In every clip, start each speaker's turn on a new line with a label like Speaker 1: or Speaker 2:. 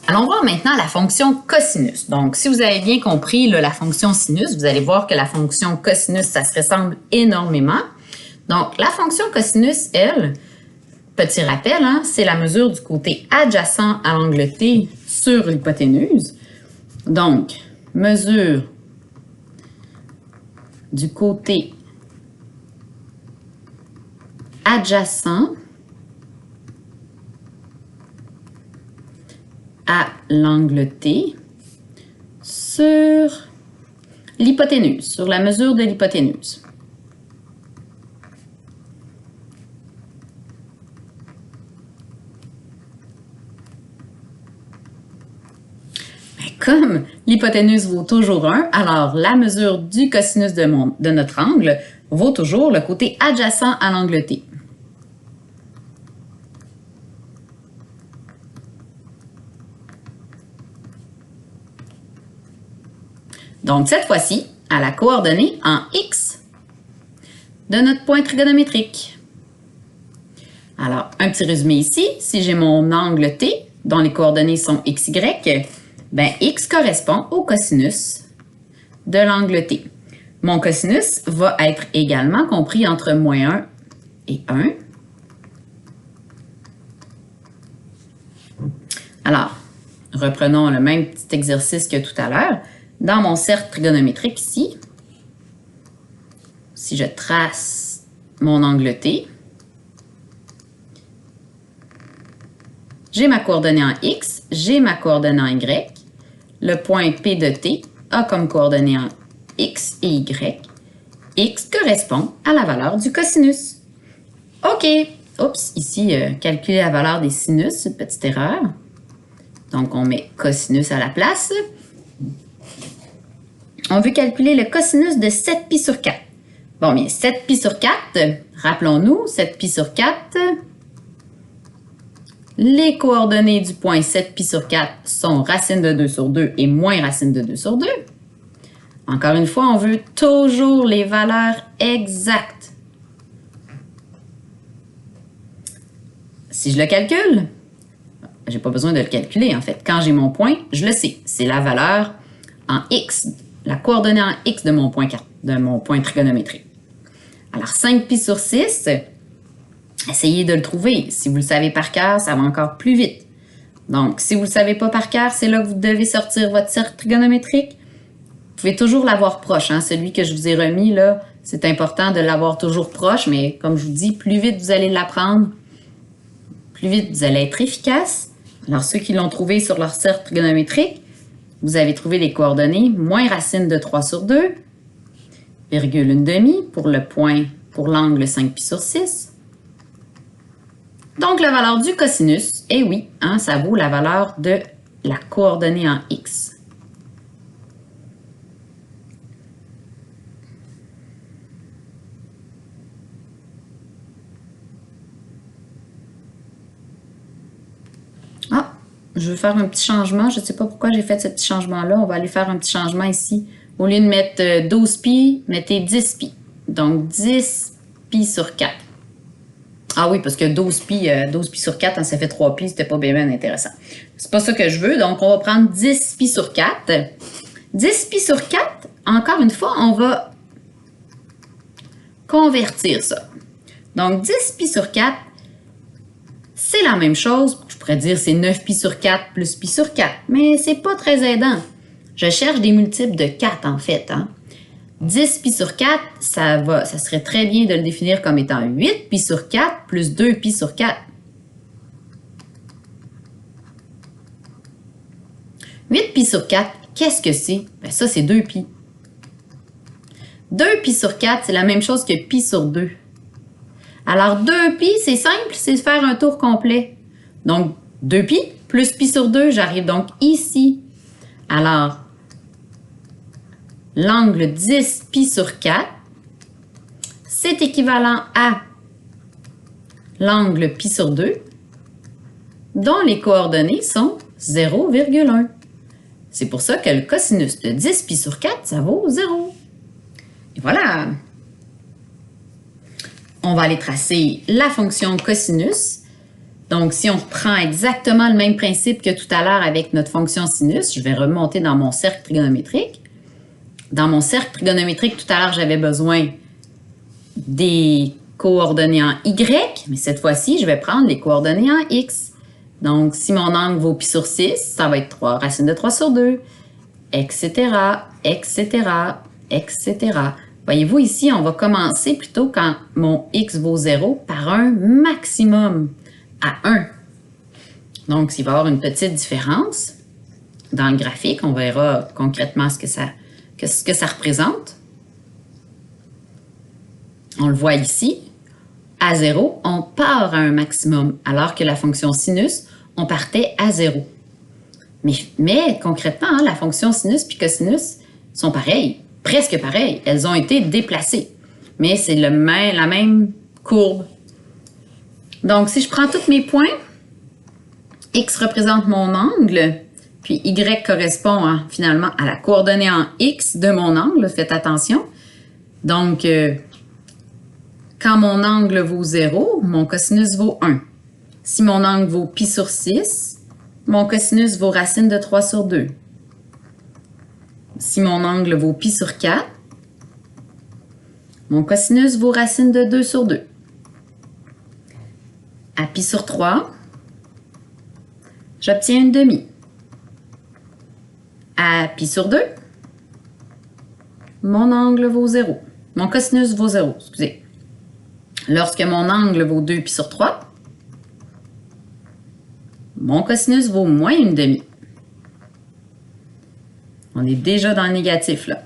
Speaker 1: Allons voir maintenant la fonction cosinus. Donc, si vous avez bien compris là, la fonction sinus, vous allez voir que la fonction cosinus, ça se ressemble énormément. Donc, la fonction cosinus, elle, petit rappel, hein, c'est la mesure du côté adjacent à l'angle T sur l'hypoténuse. Donc, mesure du côté adjacent à l'angle T sur l'hypoténuse, sur la mesure de l'hypoténuse. Comme l'hypoténuse vaut toujours 1, alors la mesure du cosinus de notre angle vaut toujours le côté adjacent à l'angle T. Donc, cette fois-ci, à la coordonnée en x de notre point trigonométrique. Alors, un petit résumé ici. Si j'ai mon angle T, dont les coordonnées sont x, y, ben x correspond au cosinus de l'angle T. Mon cosinus va être également compris entre moins 1 et 1. Alors, reprenons le même petit exercice que tout à l'heure. Dans mon cercle trigonométrique ici, si je trace mon angle T, j'ai ma coordonnée en x, j'ai ma coordonnée en y. Le point P de T a comme coordonnée en x et y. X correspond à la valeur du cosinus. OK. Oups, ici, calculer la valeur des sinus, une petite erreur. Donc, on met cosinus à la place. On veut calculer le cosinus de 7π sur 4. Bon, bien, 7π sur 4, rappelons-nous, 7π sur 4, les coordonnées du point 7π sur 4 sont racine de 2 sur 2 et moins racine de 2 sur 2. Encore une fois, on veut toujours les valeurs exactes. Si je le calcule, je n'ai pas besoin de le calculer en fait. Quand j'ai mon point, je le sais. C'est la valeur en x, la coordonnée en x de mon point trigonométrique. Alors, 5π sur 6, essayez de le trouver. Si vous le savez par cœur, ça va encore plus vite. Donc, si vous ne le savez pas par cœur, c'est là que vous devez sortir votre cercle trigonométrique. Vous pouvez toujours l'avoir proche. Hein? Celui que je vous ai remis, là, c'est important de l'avoir toujours proche, mais comme je vous dis, plus vite vous allez l'apprendre, plus vite vous allez être efficace. Alors, ceux qui l'ont trouvé sur leur cercle trigonométrique, vous avez trouvé les coordonnées moins racine de 3 sur 2, virgule 1/2 pour le point, pour l'angle 5π sur 6. Donc, la valeur du cosinus, et oui, hein, ça vaut la valeur de la coordonnée en x. Ah, je veux faire un petit changement. Je ne sais pas pourquoi j'ai fait ce petit changement-là. On va aller faire un petit changement ici. Au lieu de mettre 12π, mettez 10π. Donc, 10π sur 4. Ah oui, parce que 12π sur 4, hein, ça fait 3π, c'était pas bien intéressant. C'est pas ça que je veux, donc on va prendre 10π sur 4. 10π sur 4, encore une fois, on va convertir ça. Donc, 10π sur 4, c'est la même chose. Je pourrais dire c'est 9π sur 4 plus π sur 4, mais c'est pas très aidant. Je cherche des multiples de 4 en fait. Hein. 10π sur 4, ça serait très bien de le définir comme étant 8π sur 4 plus 2π sur 4. 8π sur 4, qu'est-ce que c'est? Ben ça, c'est 2π. 2π sur 4, c'est la même chose que π sur 2. Alors, 2π, c'est simple, c'est faire un tour complet. Donc, 2π plus π sur 2, j'arrive donc ici. Alors, l'angle 10π sur 4, c'est équivalent à l'angle π sur 2, dont les coordonnées sont 0,1. C'est pour ça que le cosinus de 10π sur 4, ça vaut 0. Et voilà! On va aller tracer la fonction cosinus Donc, si on reprend exactement le même principe que tout à l'heure avec notre fonction sinus, je vais remonter dans mon cercle trigonométrique. Dans mon cercle trigonométrique, tout à l'heure, j'avais besoin des coordonnées en Y, mais cette fois-ci, je vais prendre les coordonnées en X. Donc, si mon angle vaut pi sur 6, ça va être 3 racine de 3 sur 2, etc., etc., etc. Voyez-vous ici, on va commencer plutôt quand mon X vaut 0 par un maximum à 1. Donc, s'il va y avoir une petite différence dans le graphique, on verra concrètement ce que ça représente. On le voit ici. À 0, on part à un maximum, alors que la fonction sinus, on partait à 0. Mais concrètement, hein, la fonction sinus et cosinus sont pareilles, presque pareilles. Elles ont été déplacées, mais c'est la même courbe. Donc, si je prends tous mes points, X représente mon angle, puis Y correspond finalement à la coordonnée en X de mon angle, faites attention. Donc, quand mon angle vaut 0, mon cosinus vaut 1. Si mon angle vaut pi sur 6, mon cosinus vaut racine de 3 sur 2. Si mon angle vaut pi sur 4, mon cosinus vaut racine de 2 sur 2. À pi sur 3, j'obtiens une demi. À pi sur 2, mon angle vaut 0. Mon cosinus vaut 0, excusez. Lorsque mon angle vaut 2 pi sur 3, mon cosinus vaut moins une demi. On est déjà dans le négatif, là.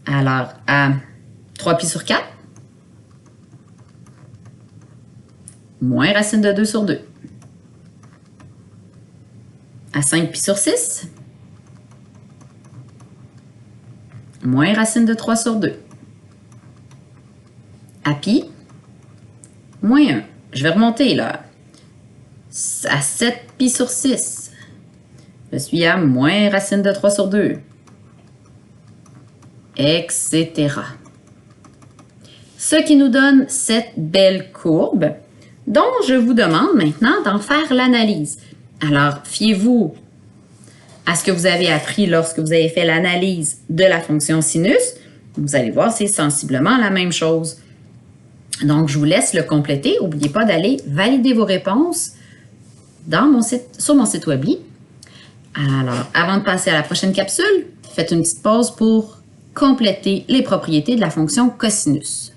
Speaker 1: Alors, à 3 pi sur 4, moins racine de 2 sur 2. À 5 pi sur 6, moins racine de 3 sur 2. À pi, moins 1. Je vais remonter là. À 7 pi sur 6, je suis à moins racine de 3 sur 2. Etc. Ce qui nous donne cette belle courbe dont je vous demande maintenant d'en faire l'analyse. Alors, fiez-vous à ce que vous avez appris lorsque vous avez fait l'analyse de la fonction sinus. Vous allez voir, c'est sensiblement la même chose. Donc, je vous laisse le compléter. N'oubliez pas d'aller valider vos réponses sur mon site Weebly. Alors, avant de passer à la prochaine capsule, faites une petite pause pour compléter les propriétés de la fonction cosinus.